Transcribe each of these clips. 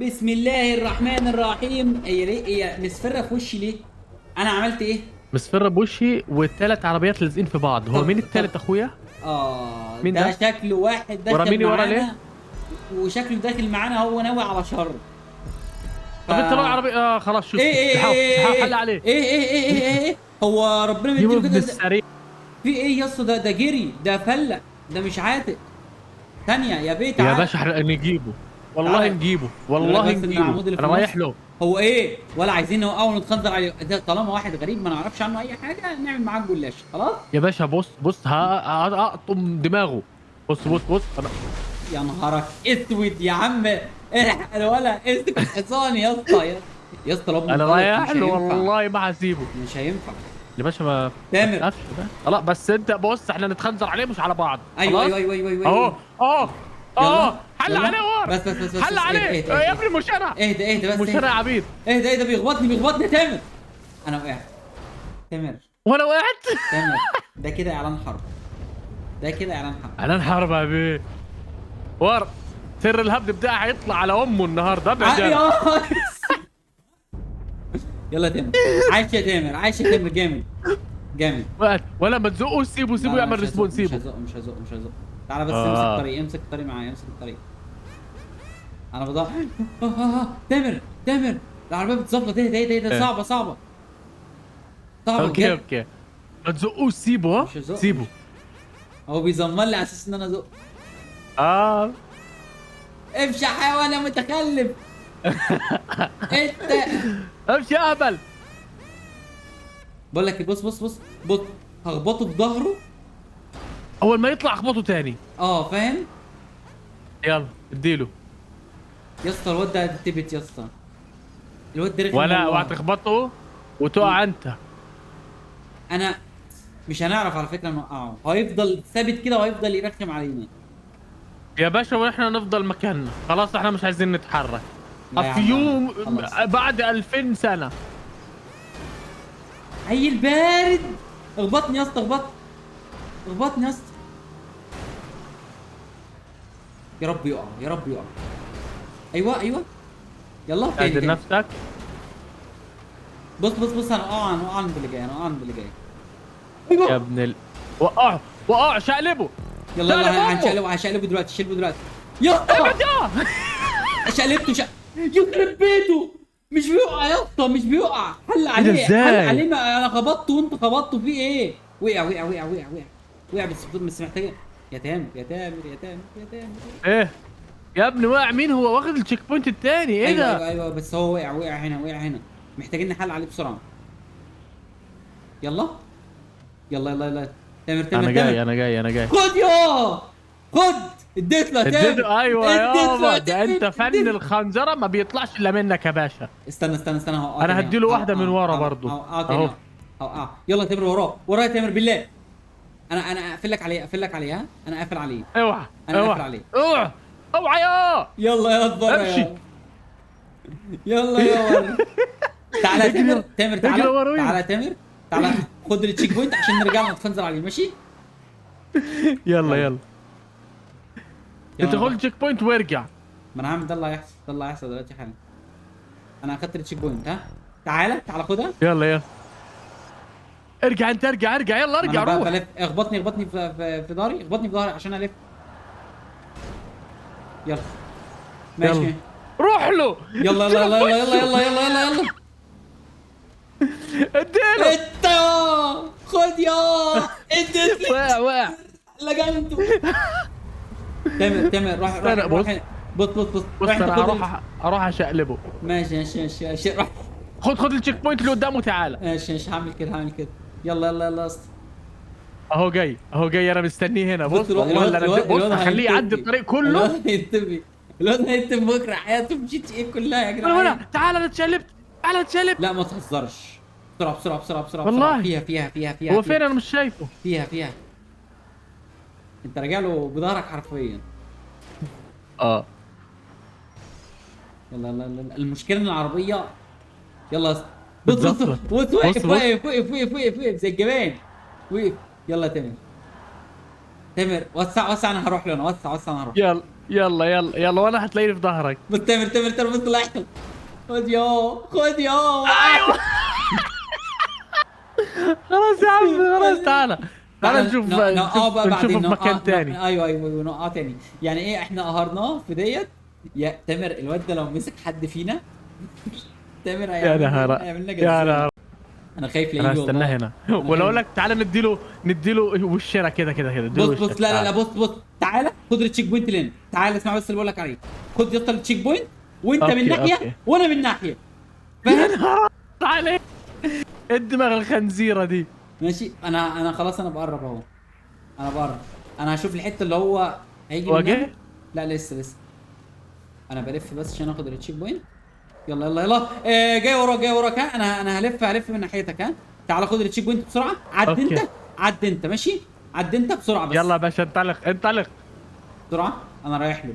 بسم الله الرحمن الرحيم. هي ليه هي مصفرة في وشي ليه؟ انا عملت ايه؟ مصفرة بوشي والتلات عربيات لازقين في بعض. هو مين طب التالت اخويا؟ مين ده ده؟ شكله واحد دخل وراميني ورا ليه؟ معانا، وشكله داخل معانا هو ناوي على شر. ف طب انت بقى عربي خلاص ايه شفته ايه الحق الحق ايه حل عليه. ايه ايه ايه ايه ايه ايه هو ربنا جيبه مديله ابن كده السريع. في ايه يا اسطى؟ ده جري، ده فلق، ده مش عاتق. ثانية يا بيه يا تعال. باشا احنا نجيبه، والله تعال، نجيبه خلي بالك والله بس ان نجيبه، العمود اللي في انا النص رايح له. هو ايه، ولا عايزين نوقعه ونتخنزر عليه. ده طالما واحد غريب ما نعرفش عنه اي حاجة نعمل معاه الجلاش خلاص. يا باشا بص هقطم دماغه. بص انا. يا نهارك اسود يا عم، الحق الولا امسك الحصان يا اسطى يا اسطى لو انا منطلق رايح مش له هينفع، والله ما هسيبه. مش هينفع. يا باشا ما تامر، تخافش بقى خلاص، بس انت بص احنا نتخنزر عليه مش على بعض ايوه خلاص. ايوه ايوه ايوه ايوه اهو ايوه. اه يلا حل يلا، عليه ور. بس حل اهدى عليه اهدى يا اهدى ابني مش انا. اهدى اهدى بس مش اهدى انا يا عبيد. اهدى بيخبطني يا تامر. انا وقعت. تامر، وانا وقعت. تامر، ده كده اعلان حرب، ده كده اعلان حرب. انا انحرب يا بيه. ور. سر الهبد بتاعي هيطلع على امه النهارده، ابعد يلا. يا يلا يا تامر، عايش يا تامر، عايش يا تامر، جامد جامد. وقعت ولا ما تزقه، سيبه لا لا يعمل مش هزق ريسبون، مش سيبه. هزق مش هزق مش هزق. تعالى بس امسك اه الطريق، امسك الطريق معايا، امسك الطريق. انا بضاع. تامر تامر، العربيه بتزفلط. ايه ده ايه. صعبه صعبه صعبه اوكي بجد. اوكي. ما تزقوش، سيبه ها مش هزق مش، سيبه. هو بيزمر لي على اساس ان انا ازق. اه امشي يا حيوان يا متخلف انت. امشي يا اهبل. بقول لك إيه، بص هخبطه في ظهره. اول ما يطلع اخبطه تاني. فاهم. يلا اديله. يا اسطى الواد ده تبت يا اسطى، الواد ده رخم ولا اوعى والله. تخبطه وتقع انت. انا مش هنعرف على فكره نوقعه، هيفضل ثابت كده وهيفضل يرخم علينا. يا باشا واحنا نفضل مكاننا خلاص، احنا مش عايزين نتحرك. لا يا في عم يوم خلاص. بعد 2000 سنة. عيل بارد، اخبطني يا اسطى، اخبطني يا اسطى. يا رب يقع يا رب يقع. ايوه يلا تاني اعدل تاني. نفسك. بص هنقع باللي جاي، باللي جاي. يا ايوه ابن وقع شقلبه. يلا شقلب يلا امه. هنشقلبه دلوقتي، شيلبه دلوقتي. يا ابعد اسطى يا. شقلبته يخرب بيته، مش بيقع يا اسطى، مش بيقع. حل ايه ده عليه حل ازاي؟ عليه، ما انا خبطته وانت خبطته في ايه؟ وقع بس محتاج. يا تامر يا تامر يا تامر يا تامر. ايه يا ابني واقع مين؟ هو واخد التشيك بوينت التاني، ايه ده؟ ايوه بس هو وقع هنا، محتاجين نحل عليه بسرعه. يلا يلا تامر انا تامر. جاي انا جاي انا جاي. خد يا، خد. اديت له يا تامر، اديته ايوه اديت له يابا، يا ده انت تامر، فن الخنزرة ما بيطلعش الا منك يا باشا. استنى اهو. انا تاني هديله اهو واحدة من ورا برضو. تاني اهو. اهو يلا يا تامر، وراه يا تامر بالله. انا اقفل لك عليه، ها، انا قافل عليه، اوعى انا قافل اوعى عليه. اوعى اوعى يا. يلا بره امشي. يلا ور. تعالى يا اجري تامر اجري تعالى ورايا. تعالى يا تامر، تعالى خد التشيك بوينت عشان نرجع نتخنزر عليه، ماشي. يلا يلا يلا. يلا انت انا خد بقى. التشيك بوينت وارجع. ما انا هعمل ده اللي هيحصل، دلوقتي حالا. انا اخدت التشيك بوينت، ها. تعالى خدها. يلا ارجع انت، ارجع يلا ما ارجع انا روح. بلف، اخبطني في ظهري، عشان الف. يلا ماشي. يلا روح له. يلا اديله. انت خد يا، اديت لي وقع. لجنته. تامر روح استنى، بص بص بص روح انت انا خد هروح اشقلبه. ماشي روح. خد التشيك بوينت اللي قدامه تعالى. ماشي هعمل كده. يلا يا اسطى. اهو جاي انا مستنيه هنا. بص بص والله اللي انا بص هخليه يعدي هينتبه، الطريق كله. الواد هينتبه بكره حياته في جي تي ايه كلها يا ولا جدعان. تعالى انا اتشقلبت. تعالى اتشقلبت. لا ما تهزرش، بسرعه والله فيها هو فين؟ انا مش شايفه. فيها. انت راجع له بظهرك حرفيا. اه يلا المشكله ان العربيه. يلا يا اسطى. بتزفر. وقف زي الجبان. وقف. يلا يا تامر، وسع انا هروح له، وسع انا هروح. يلا يلا يلا يلا، وانا هتلاقيني في ظهرك. بس تامر تامر تامر بص لاحظ. خد يو خد يو. ايوه خلاص يا عم خلاص، تعالى تعالى تعالى نشوف، بقى نشوفه بعدين في مكان تاني. ايوه ايوه نقع تاني. يعني ايه احنا قهرناه في ديت. يا تامر الواد ده لو مسك حد فينا تامر يا نهار، هيعملنا يا جزاز. نهار. انا خايف لا انا يجي هستناه والله. هنا، انا ولا اقول خايف. لك تعالى نديله وشنا كده كده كده، اديله بص وشك. بص لا لا لا تعالى. بص بص. تعالى خد التشيك بوينت لين. تعالى اسمع بس اللي بقول لك عليه. خد يا اسطى التشيك بوينت وانت من اوكي ناحيه اوكي. وانا من ناحيه. يا فاهم؟ نهار عليك، الدماغ الخنزيره دي. ماشي. انا خلاص انا بقرب اهو. انا بقرب. انا هشوف الحته اللي هو هيجي هو منها. جه؟ لا لسه لسه. انا بلف بس عشان اخد التشيك بوينت. يلا يلا يلا. جاي وراك جاي وراك ها. انا هلف من ناحيتك ها. تعال خد التشيك بوينت بسرعه. عد انت. اوكي عد انت ماشي. عد انت بسرعه بس. يلا يا باشا، انطلق انطلق. بسرعه. انا رايح له.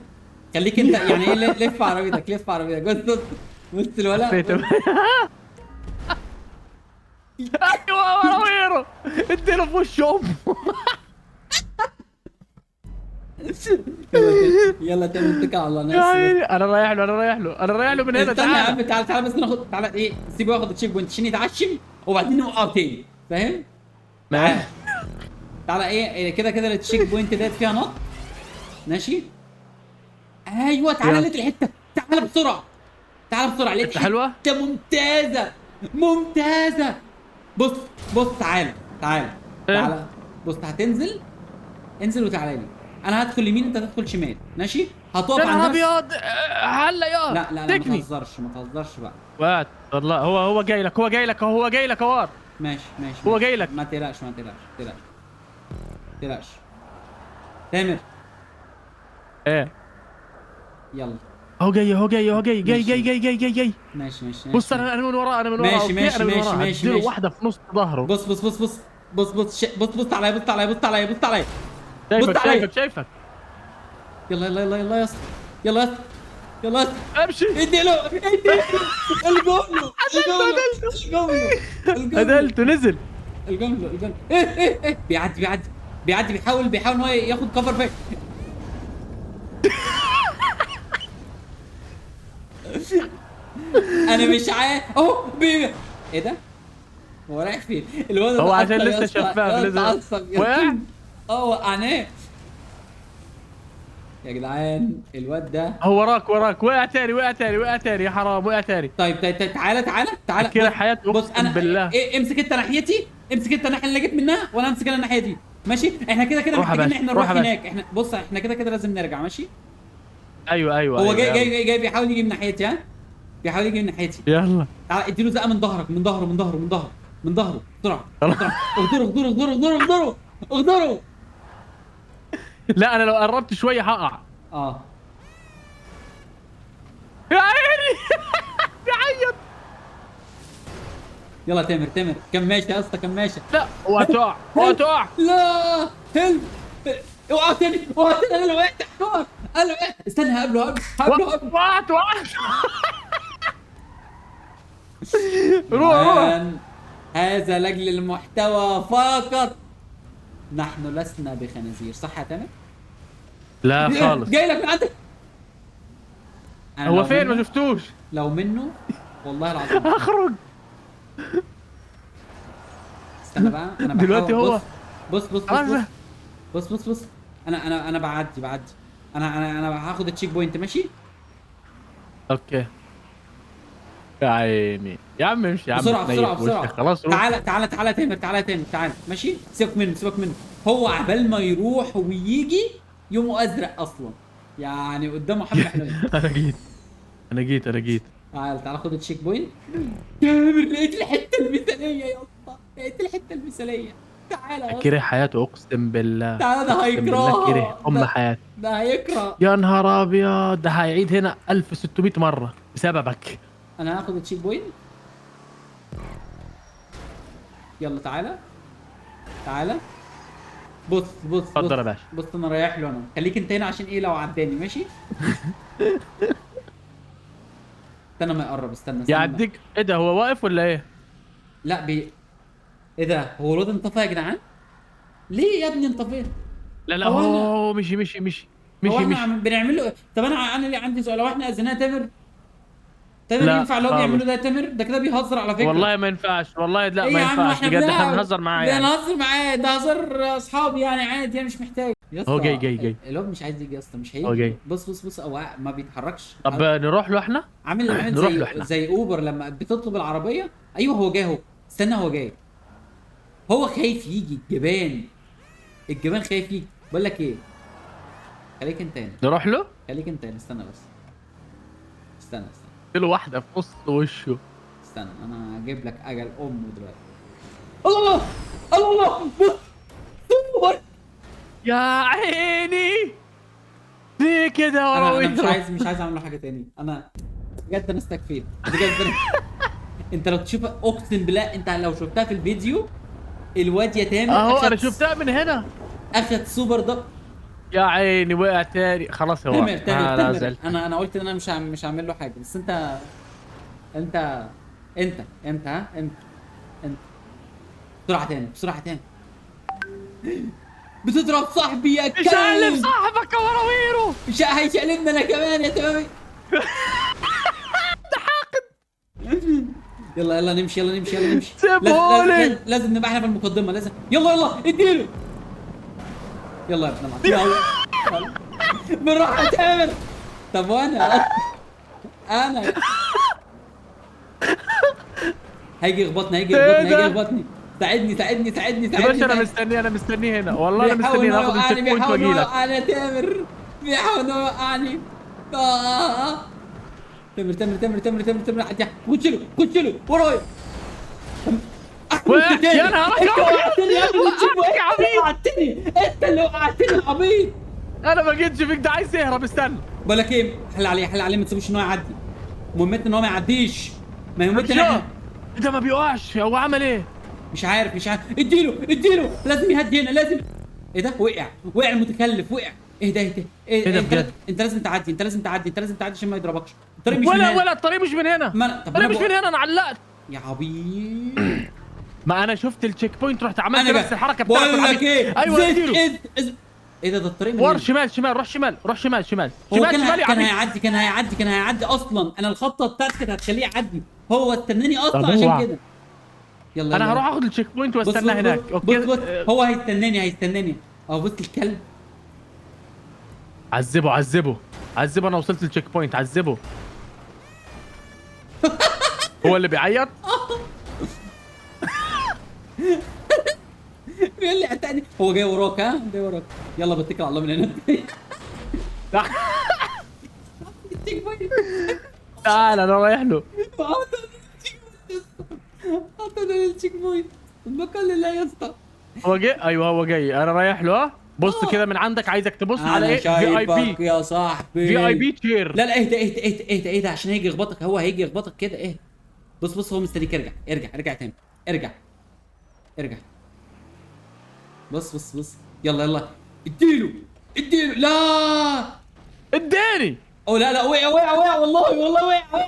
خليك انت يعني ايه لف عربيتك لف عربيتك بص بص. بص الولا حسيت ايوه وراويره، اديله في وش امه. يلا تاني اتكل على الله. انا يا اسف. عيني، انا رايح له انا رايح له انا رايح له من هنا. استنى يا تعالى عم. تعال تعال بس ناخد. تعال ايه سيبه ياخد التشيك بوينت عشان يتعشم وبعدين نوقعه تاني. فاهم؟ تعال. ماشي. تعالى ايه كده كده التشيك بوينت ديت فيها نط. ماشي. ايوه تعالى يلا. لقيت الحته. تعالى بسرعه. تعالى بسرعه لقيت حتة حلوة؟ حته ممتازه. ممتازه. بص بص تعالى. تعالى. ايه؟ تعالى. بص هتنزل. انزل وتعالى لي. انا هدخل يمين انت هتدخل شمال. ماشي. هتقف يا عند نهار نفس. ابيض، هلا يا لا لا لا ما تكني. تهزرش ما تهزرش بقى. وقت والله، هو جاي لك، هو جاي لك، هو جاي لك اهو. ماشي ماشي هو ماشي. جاي لك. ما تقلقش ما تقلقش ما تقلقش. ما تقلقش. تامر. ايه؟ يلا. هو جاي هو جاي هو جاي جاي ماشي. جاي جاي جاي جاي جاي. ماشي ماشي بص ماشي. انا من وراه، انا من وراه. ماشي اوكي ماشي انا من ماشي وراه، ماشي هديله ماشي. واحده في نص ظهره. بص بص بص بص. بص بص بص بص عليا بص عليا بص عليا بص عليا بص عليا. بص شايفك عليا. شايفك شايفك. يلا يلا يلا يلا يا اسطى. يلا يا اسطى. يلا يا اسطى. امشي. اديله اديله. الجمله الجمله الجمله هدلته نزل. الجمله ايه بيعدي بيحاول ان هو ياخد كفر فيك. انا مش عارف اهو ايه ده؟ هو رايح فين؟ الواد هو عشان اتعصب يا لسه اسطى. شفاف الواد لسه. اتعصب يا وقع؟ اسطى. وقعناه. يا جدعان الواد ده. هو وراك وراك، وقع تاني وقع تاني وقع تاني، يا حرام وقع تاني. طيب تعالى تعالى تعالى. كده بص حياته بص اقسم انا بالله. إيه امسك انت ناحيتي. امسك انت الناحيه اللي جيت منها وانا امسك انا الناحيه دي. ماشي. احنا كده كده روح يا محتاجين ان باشا، احنا روح نروح يا باشا. هناك. احنا بص احنا كده كده لازم نرجع. ماشي. ايوه ايوه هو أيوة، جاي يلا. جاي جاي جاي بيحاول يجي من ناحيتي ها. بيحاول يجي من ناحيتي. يلا تعالى اديله زقه من ظهرك من ظهره من ظهره من ظهره من ظهره بسرعه خلاص. بسرعه. اغدره. اغدره. لا انا لو قربت شويه هقع. اه يا عيني بيعيط. يلا تامر كماشة يا اسطى كماشة. لا وهتقع وهتقع. لا هلب. اوعى تاني انا وقعت حمار. انا وقعت. استنى هقابله. وقعت روح. الآن هذا لاجل المحتوى فقط. نحن لسنا بخنازير صح يا تامر؟ لا خالص. جاي لك من عندك. أنا هو لو فين؟ ما منه- شفتوش. لو منه والله العظيم. اخرج. استنى بقى انا دلوقتي بحاول. هو بص بص. انا بعدي. انا هاخد التشيك بوينت ماشي. اوكي يا عيني يا عم، امشي يا عم. بسرعه تنيل بسرعه في وشك. بسرعه. خلاص روح. تعالى يا تامر تعالى يا تامر تعالى. ماشي. سيبك منه. هو عبال ما يروح ويجي يومه ازرق اصلا. يعني قدامه حبه حلوين. انا جيت. تعالى خد التشيك بوينت. تامر لقيت الحته المثاليه يا اسطى. لقيت الحته المثاليه. تعالى يا اسطى. كره حياته اقسم بالله. تعالى ده اقسم بالله كره هيكرهها. حياته. ده هيكره. يا نهار ابيض، ده هيعيد هنا 1600 مره بسببك. انا هاخد التشيك بوينت. يلا تعالى. بص اتفضل يا باشا. بص انا رايح له. انا خليك انت هنا عشان ايه لو عداني ماشي. استنى ما يقرب. استنى يعديك. ايه ده، هو واقف ولا ايه؟ لا ايه ده؟ هو الواد انطفى يا جدعان؟ ليه يا ابني انطفيت؟ لا هو أنا- هو مشي. هو مشي احنا بنعمل له. طب انا اللي عندي سؤال، لو احنا اذيناه تامر، لا ينفع اللي هو خالص. بيعمله ده يا تامر؟ ده كده بيهزر على فكره. والله ما ينفعش، والله لا ايه ما يا عم، ينفعش احنا بجد، احنا بنلعب، بنهزر معاه يعني. بنهزر معاه، ده هزار اصحابي يعني، عادي يعني، مش محتاج يا هو جاي اسطى. جاي جاي. الواد مش عايز يجي يا اسطى، مش هو هيجي. جاي. بص هو ما بيتحركش. طب نروح له احنا. عامل نروح زي له احنا. اوبر لما بتطلب العربيه. ايوه هو جاي اهو، استنى هو جاي. هو خايف يجي الجبان، الجبان خايف يجي. بقول لك ايه، خليك انت هنا، نروح له. خليك انت هنا، استنى بس، استنى. له واحده في نص وشه. استنى انا هجيب لك اجل امه دلوقتي. الله الله بص صور. يا عيني ليه كده انا وراويته. مش عايز اعمل له حاجه تاني. انا بجد انا استكفيت بجد انت لو تشوفها اقسم بالله، انت لو شفتها في الفيديو، الواد يا تامر اهو انا شفتها من هنا. اخد سوبر ضغط. يا عيني وقع تاني خلاص. هو لا تامر زعلت. انا قلت ان انا مش هعمل له حاجه، بس انت انت ها انت بسرعه تاني بتضرب صاحبي يا شقلب كلب. صاحبك وراويره. هيشقلبنا انا كمان يا تمامي. يلا نمشي سيبهولي. لازم نبقى احنا في المقدمه، لازم. يلا اديله. يلا يا ابن العب. يلا بالراحه يا تامر. طب وانا هيجي يخبطني. ساعدني يا باشا انا مستني هنا، والله انا مستني ناخد التشيك بوينت واجي لك. يا تامر بيحاول يوقعني. تامر عدي. خش له ورايا. يا نهار انت ابيض. وقعتني يا ابني. وقعتك يا عبيط. انت اللي وقعتني يا عبيط. انا ما جيتش فيك، ده عايز يهرب. استنى. بقول لك ايه، حل عليه ما تسيبوش ان هو يعدي. مهمتنا ان هو ما يعديش. مهمتنا احنا. ده ما بيقعش، هو عمل ايه؟ مش عارف. اديله لازم يهدي هنا، لازم. ايه ده، وقع المتكلف، وقع. ايه ده ايه ده بجد؟ انت لازم تعدي عشان ما يضربكش. الطريق مش من هنا. ولا الطريق مش من هنا. طب الطريق مش من هنا، انا علقت. يا عبيط. ما انا شفت التشيك بوينت، رحت عملت انا نفس الحركه بتاعت بقول لك ايه، ايوه اديله. ايه ده الطريق من ور هنا. شمال روح شمال هو يا كان عبيط. هيعدي اصلا. انا الخطه بتاعتي كانت هتخليه يعدي. هو استناني اصلا طب عشان هو. كده. يلا انا هروح اخد التشيك بوينت واستنى هناك. اوكي بص هو هيستناني اهو. بص الكلب. عذبه. انا وصلت للتشيك بوينت، عذبه. هو اللي بيعيط. بيقول لي اتاني. هو جاي وراك. يلا بتكل على الله من هنا. تعال انا رايح له. حطينا التشيك بوينت. البقاء لله يا اسطى. هو جاي. ايوه هو جاي، انا رايح له. ها بص كده من عندك، عايزك تبص على ايه. في اي بي يا صاحبي. في اي بي تشير. لا اهدى عشان هيجي يخبطك. هو هيجي يخبطك كده. ايه بص هو مستنيك. ارجع تاني. ارجع. بص يلا اديله. لا اديني. او لا وقع والله وقع.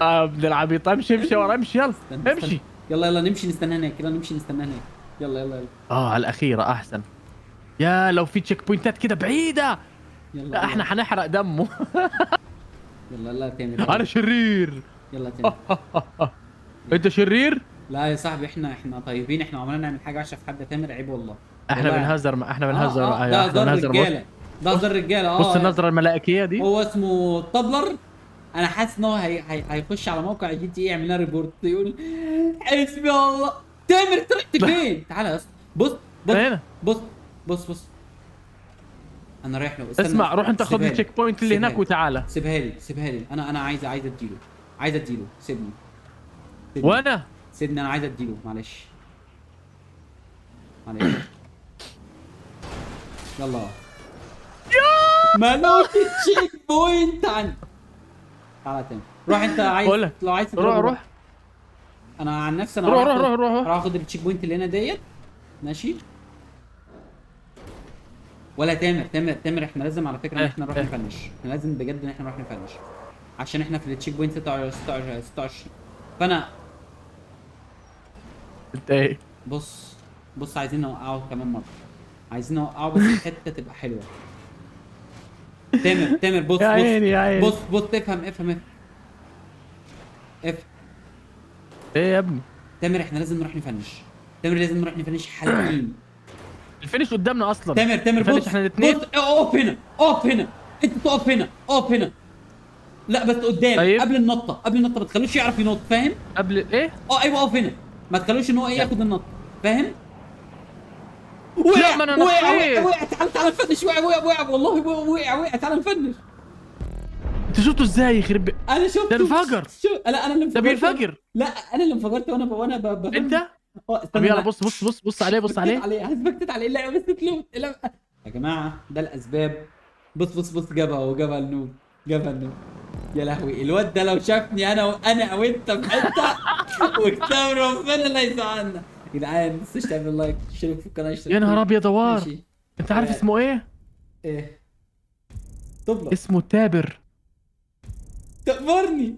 ابن العبيط. امشي ورا، امشي يلا. امشي. يلا نمشي نستنى هناك. يلا على الاخيره احسن. يا لو في تشيك بوينتات كده بعيده. لا احنا هنحرق دمه. يلا تاني. انا شرير. يلا تاني. انت شرير. لا يا صاحبي، احنا طيبين. احنا عمرنا نعمل حاجه وحشه في حد. تامر عيب والله. احنا بنهزر ده هزار رجاله. بص النظره الملائكيه دي. هو اسمه طبلر. انا حاسس ان هو هيخش على موقع جي تي اي يعمل لنا ريبورت، يقول حسبي الله. تامر طلعت فين؟ تعالى يا اسطى. بص انا رايح له. اسمع، روح انت خد التشيك بوينت اللي هناك وتعالى. سيبها لي. انا عايز اديله. سيبني. وانا سيبني، انا عايز اديله. معلش. يلا. مالوش التشيك بوينت عندي. تعالى تاني. روح انت. لو عايز روح. انا عن نفسي انا روح. هاخد التشيك بوينت اللي هنا ديت. ماشي. ولا تامر احنا لازم على فكره ان احنا نروح نفنش. احنا لازم بجد ان احنا نروح نفنش، عشان احنا في التشيك بوينت 26. فانا انت ايه. بص عايزين نوقعه كمان مره. بس الحته تبقى حلوه. تامر بص يا عيني يا عيني. بص افهم. ايه يا ابني؟ تامر احنا لازم نروح نفنش حاليا. الفينش قدامنا اصلا. تامر الفينش بص احنا الاثنين. اقف هنا انت اقف هنا. لا بس قدام، طيب قبل النطه ما تخلوش يعرف ينط، فاهم؟ قبل ايه؟ ايوه اقف هنا، ما تخلوش ان هو ايه لا ياخد النط، فاهم؟ لا، ما انا نطيت. وقع تعال نفنش، وقع والله وقع تعال نفنش. انت شفته ازاي يخرب انا شفته. ده انفجر. انا اللي ده انفجرت. بينفجر. لا انا اللي انفجرت وانا انت. بفنش. طب استنى يلا انا بص عليه بص عليه. هثبتت عليه. لا بس تلوت لا. يا جماعه ده الاسباب. بص جابها النوب. يا لهوي الواد ده لو شافني انا وانت في حته وكتاب ربنا لا يزعلنا. يا جدعان ما تنسوش تعملوا لايك، تشتركوا في القناه، يا نهار ابيض دوار. ماشي. انت عارف اسمه ايه؟ ايه؟ طب اسمه تابر. تقبرني.